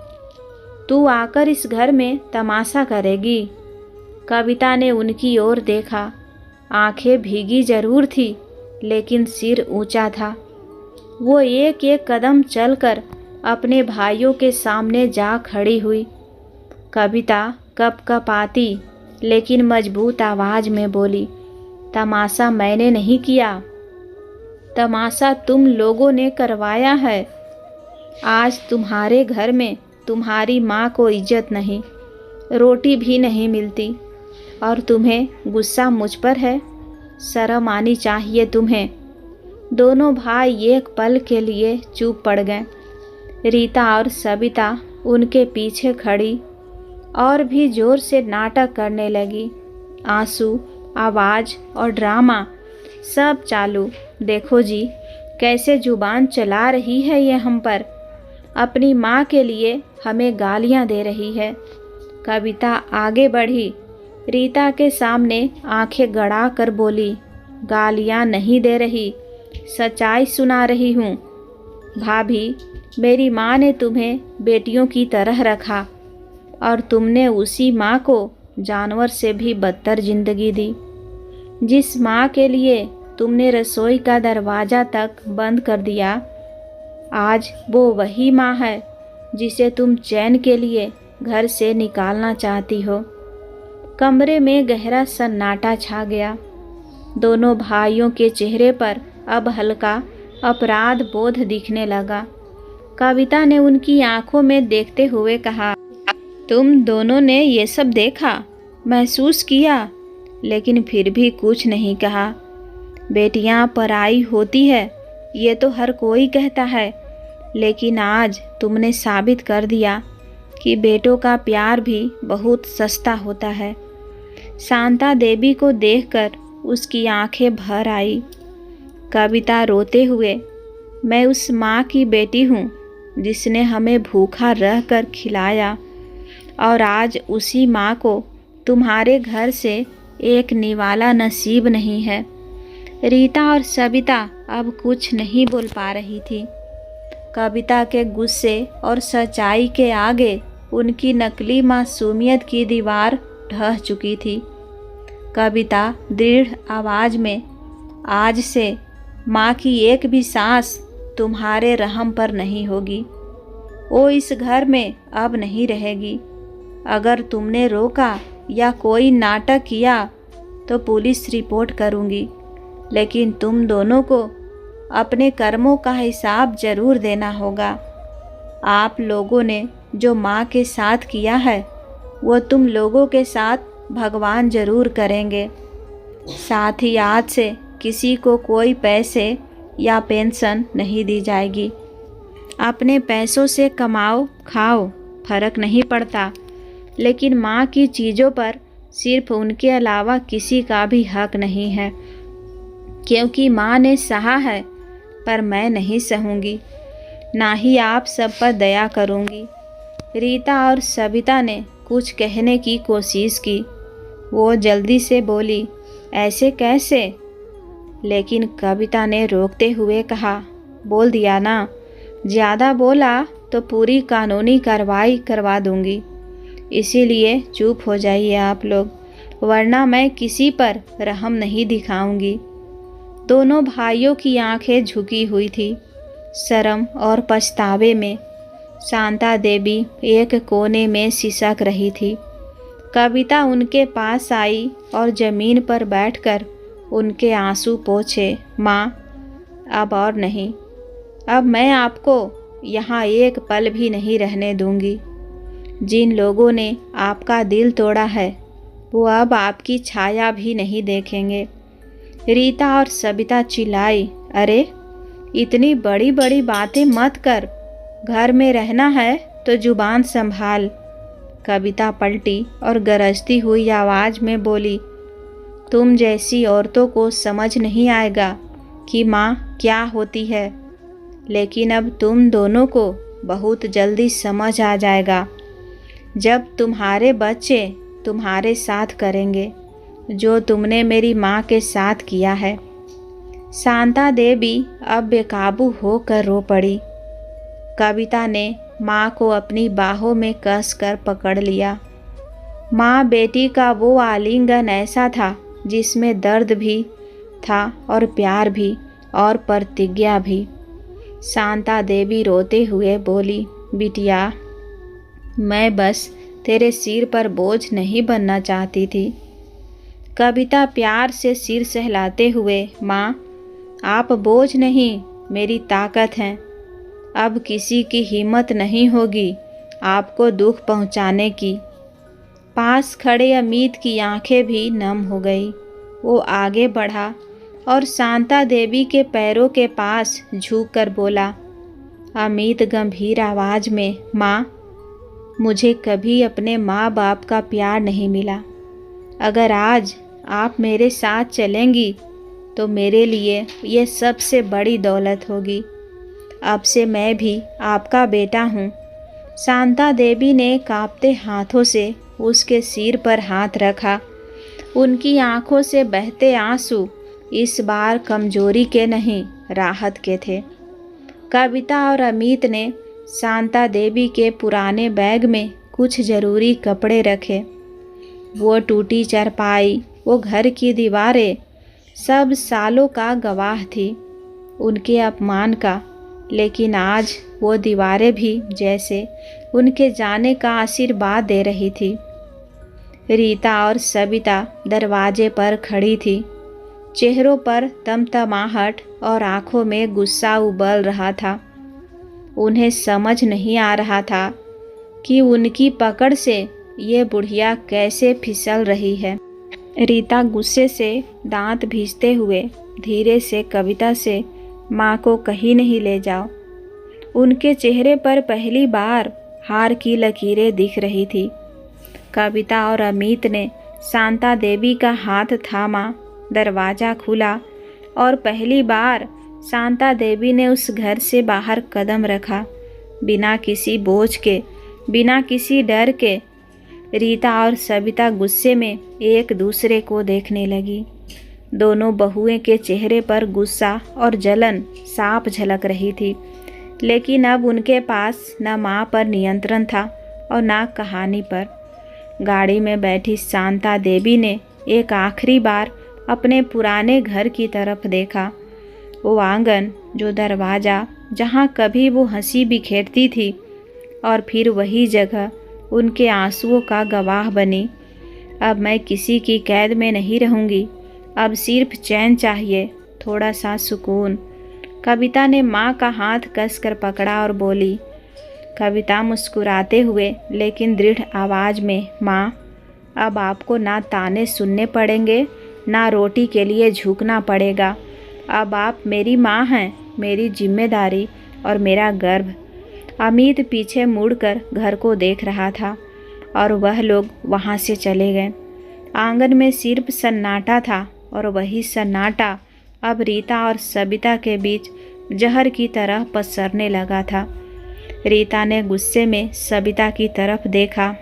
तू आकर इस घर में तमाशा करेगी? कविता ने उनकी ओर देखा। आंखें भीगी जरूर थी लेकिन सिर ऊंचा था। वो एक एक कदम चलकर अपने भाइयों के सामने जा खड़ी हुई। कविता कपकपाती लेकिन मजबूत आवाज में बोली, तमाशा मैंने नहीं किया, तमाशा तुम लोगों ने करवाया है। आज तुम्हारे घर में तुम्हारी माँ को इज्जत नहीं, रोटी भी नहीं मिलती और तुम्हें गुस्सा मुझ पर है? शर्म आनी चाहिए तुम्हें। दोनों भाई एक पल के लिए चुप पड़ गए। रीता और सबिता उनके पीछे खड़ी और भी जोर से नाटक करने लगी। आंसू, आवाज़ और ड्रामा सब चालू। देखो जी, कैसे जुबान चला रही है ये हम पर, अपनी माँ के लिए हमें गालियाँ दे रही है। कविता आगे बढ़ी, रीता के सामने आंखें गड़ा कर बोली, गालियाँ नहीं दे रही, सच्चाई सुना रही हूँ। भाभी, मेरी माँ ने तुम्हें बेटियों की तरह रखा और तुमने उसी माँ को जानवर से भी बदतर जिंदगी दी। जिस माँ के लिए तुमने रसोई का दरवाज़ा तक बंद कर दिया, आज वो वही माँ है जिसे तुम चैन के लिए घर से निकालना चाहती हो। कमरे में गहरा सन्नाटा छा गया। दोनों भाइयों के चेहरे पर अब हल्का अपराध बोध दिखने लगा। कविता ने उनकी आंखों में देखते हुए कहा, तुम दोनों ने ये सब देखा, महसूस किया, लेकिन फिर भी कुछ नहीं कहा। बेटियां पराई होती है ये तो हर कोई कहता है, लेकिन आज तुमने साबित कर दिया कि बेटों का प्यार भी बहुत सस्ता होता है। शांता देवी को देखकर उसकी आंखें भर आई। कविता रोते हुए, मैं उस माँ की बेटी हूँ जिसने हमें भूखा रहकर खिलाया और आज उसी माँ को तुम्हारे घर से एक निवाला नसीब नहीं है। रीता और सबिता अब कुछ नहीं बोल पा रही थी। कविता के गुस्से और सच्चाई के आगे उनकी नकली मासूमियत की दीवार ढह चुकी थी। कविता दृढ़ आवाज में, आज से माँ की एक भी सांस तुम्हारे रहम पर नहीं होगी। वो इस घर में अब नहीं रहेगी। अगर तुमने रोका या कोई नाटक किया तो पुलिस रिपोर्ट करूँगी, लेकिन तुम दोनों को अपने कर्मों का हिसाब जरूर देना होगा। आप लोगों ने जो माँ के साथ किया है वो तुम लोगों के साथ भगवान जरूर करेंगे। साथ ही आज से किसी को कोई पैसे या पेंशन नहीं दी जाएगी। अपने पैसों से कमाओ खाओ, फर्क नहीं पड़ता, लेकिन माँ की चीज़ों पर सिर्फ उनके अलावा किसी का भी हक नहीं है, क्योंकि माँ ने सहा है पर मैं नहीं सहूँगी, ना ही आप सब पर दया करूँगी। रीता और सविता ने कुछ कहने की कोशिश की। वो जल्दी से बोली, ऐसे कैसे? लेकिन कविता ने रोकते हुए कहा, बोल दिया ना, ज़्यादा बोला तो पूरी कानूनी कार्रवाई करवा दूंगी, इसीलिए चुप हो जाइए आप लोग, वरना मैं किसी पर रहम नहीं दिखाऊंगी। दोनों भाइयों की आंखें झुकी हुई थी, शर्म और पछतावे में। शांता देवी एक कोने में सिसक रही थी। कविता उनके पास आई और ज़मीन पर बैठकर उनके आंसू पोंछे। माँ, अब और नहीं, अब मैं आपको यहाँ एक पल भी नहीं रहने दूंगी। जिन लोगों ने आपका दिल तोड़ा है वो अब आपकी छाया भी नहीं देखेंगे। रीता और सविता चिल्लाई, अरे इतनी बड़ी बड़ी बातें मत कर, घर में रहना है तो जुबान संभाल। कविता पलटी और गरजती हुई आवाज़ में बोली, तुम जैसी औरतों को समझ नहीं आएगा कि माँ क्या होती है, लेकिन अब तुम दोनों को बहुत जल्दी समझ आ जाएगा जब तुम्हारे बच्चे तुम्हारे साथ करेंगे जो तुमने मेरी माँ के साथ किया है। शांता देवी अब बेकाबू होकर रो पड़ी। कविता ने माँ को अपनी बाहों में कसकर पकड़ लिया। माँ बेटी का वो आलिंगन ऐसा था जिसमें दर्द भी था और प्यार भी और प्रतिज्ञा भी। शांता देवी रोते हुए बोली, बिटिया, मैं बस तेरे सिर पर बोझ नहीं बनना चाहती थी। कविता प्यार से सिर सहलाते हुए, माँ, आप बोझ नहीं, मेरी ताकत हैं। अब किसी की हिम्मत नहीं होगी आपको दुख पहुँचाने की। पास खड़े अमित की आंखें भी नम हो गई। वो आगे बढ़ा और शांता देवी के पैरों के पास झुककर बोला। अमित गंभीर आवाज़ में, माँ, मुझे कभी अपने माँ बाप का प्यार नहीं मिला। अगर आज आप मेरे साथ चलेंगी तो मेरे लिए ये सबसे बड़ी दौलत होगी। अब से मैं भी आपका बेटा हूँ। शांता देवी ने कांपते हाथों से उसके सिर पर हाथ रखा। उनकी आंखों से बहते आंसू इस बार कमजोरी के नहीं, राहत के थे। कविता और अमित ने शांता देवी के पुराने बैग में कुछ ज़रूरी कपड़े रखे। वो टूटी चारपाई, वो घर की दीवारें सब सालों का गवाह थी उनके अपमान का, लेकिन आज वो दीवारें भी जैसे उनके जाने का आशीर्वाद दे रही थी। रीता और सविता दरवाजे पर खड़ी थी। चेहरों पर तमतमाहट और आंखों में गुस्सा उबल रहा था। उन्हें समझ नहीं आ रहा था कि उनकी पकड़ से ये बुढ़िया कैसे फिसल रही है। रीता गुस्से से दांत भींचते हुए धीरे से कविता से, माँ को कहीं नहीं ले जाओ। उनके चेहरे पर पहली बार हार की लकीरें दिख रही थी। कविता और अमित ने शांता देवी का हाथ थामा। दरवाज़ा खुला और पहली बार शांता देवी ने उस घर से बाहर कदम रखा, बिना किसी बोझ के, बिना किसी डर के। रीता और सविता गुस्से में एक दूसरे को देखने लगी। दोनों बहुएं के चेहरे पर गुस्सा और जलन साफ झलक रही थी, लेकिन अब उनके पास न माँ पर नियंत्रण था और न कहानी पर। गाड़ी में बैठी शांता देवी ने एक आखिरी बार अपने पुराने घर की तरफ देखा। वो आंगन, जो दरवाज़ा जहाँ कभी वो हंसी बिखेरती थी, और फिर वही जगह उनके आंसुओं का गवाह बनी। अब मैं किसी की कैद में नहीं रहूँगी। अब सिर्फ चैन चाहिए, थोड़ा सा सुकून। कविता ने माँ का हाथ कसकर पकड़ा और बोली। कविता मुस्कुराते हुए लेकिन दृढ़ आवाज़ में, माँ, अब आपको ना ताने सुनने पड़ेंगे, ना रोटी के लिए झुकना पड़ेगा। अब आप मेरी माँ हैं, मेरी जिम्मेदारी और मेरा गर्व। अमित पीछे मुड़कर घर को देख रहा था और वह लोग वहाँ से चले गए। आंगन में सिर्फ सन्नाटा था और वही सन्नाटा अब रीता और सबिता के बीच जहर की तरह पसरने लगा था। रीता ने गुस्से में सबिता की तरफ देखा।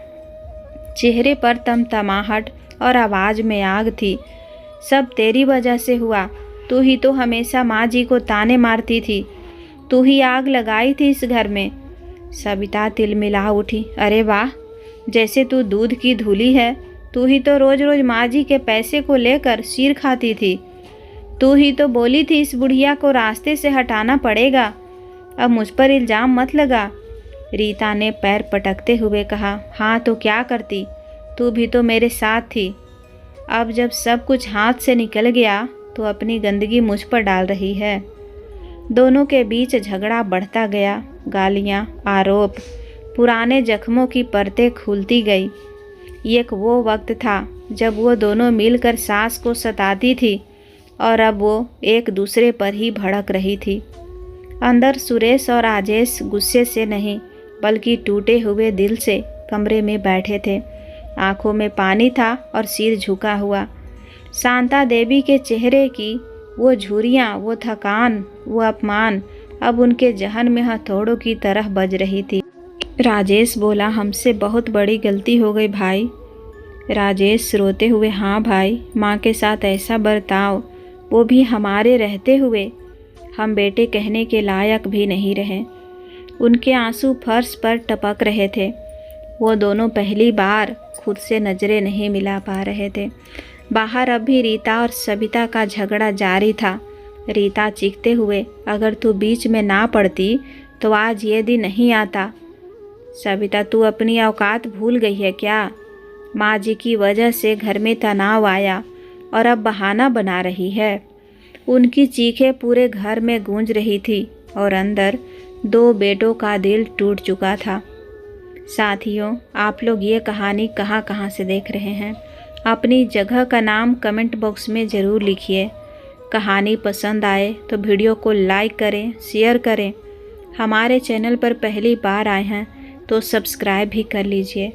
चेहरे पर तमतमाहट और आवाज़ में आग थी। सब तेरी वजह से हुआ। तू ही तो हमेशा माँ जी को ताने मारती थी। तू ही आग लगाई थी इस घर में। सबिता तिलमिला उठी। अरे वाह, जैसे तू दूध की धूली है। तू ही तो रोज रोज माँ जी के पैसे को लेकर सिर खाती थी। तू ही तो बोली थी इस बुढ़िया को रास्ते से हटाना पड़ेगा। अब मुझ पर इल्ज़ाम मत लगा। रीता ने पैर पटकते हुए कहा। हाँ तो क्या करती, तू भी तो मेरे साथ थी। अब जब सब कुछ हाथ से निकल गया तो अपनी गंदगी मुझ पर डाल रही है। दोनों के बीच झगड़ा बढ़ता गया। गालियाँ, आरोप, पुराने जख्मों की परतें खुलती गई। एक वो वक्त था जब वो दोनों मिलकर सास को सताती थी और अब वो एक दूसरे पर ही भड़क रही थी। अंदर सुरेश और राजेश गुस्से से नहीं बल्कि टूटे हुए दिल से कमरे में बैठे थे। आंखों में पानी था और सिर झुका हुआ। शांता देवी के चेहरे की वो झुर्रियाँ, वो थकान, वो अपमान अब उनके जहन में हथौड़ों की तरह बज रही थी। राजेश बोला, हमसे बहुत बड़ी गलती हो गई भाई। राजेश रोते हुए, हाँ भाई, माँ के साथ ऐसा बर्ताव, वो भी हमारे रहते हुए। हम बेटे कहने के लायक भी नहीं रहे। उनके आंसू फर्श पर टपक रहे थे। वो दोनों पहली बार खुद से नज़रें नहीं मिला पा रहे थे। बाहर अब भी रीता और सबिता का झगड़ा जारी था। रीता चीखते हुए, अगर तू बीच में ना पड़ती तो आज ये दिन नहीं आता। सबिता, तू अपनी औकात भूल गई है क्या? माँ जी की वजह से घर में तनाव आया और अब बहाना बना रही है। उनकी चीखें पूरे घर में गूंज रही थी और अंदर दो बेटों का दिल टूट चुका था। साथियों, आप लोग ये कहानी कहाँ कहाँ से देख रहे हैं? अपनी जगह का नाम कमेंट बॉक्स में ज़रूर लिखिए। कहानी पसंद आए तो वीडियो को लाइक करें, शेयर करें। हमारे चैनल पर पहली बार आए हैं तो सब्सक्राइब भी कर लीजिए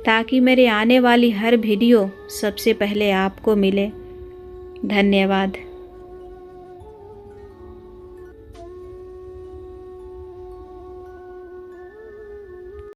ताकि मेरे आने वाली हर वीडियो सबसे पहले आपको मिले। धन्यवाद।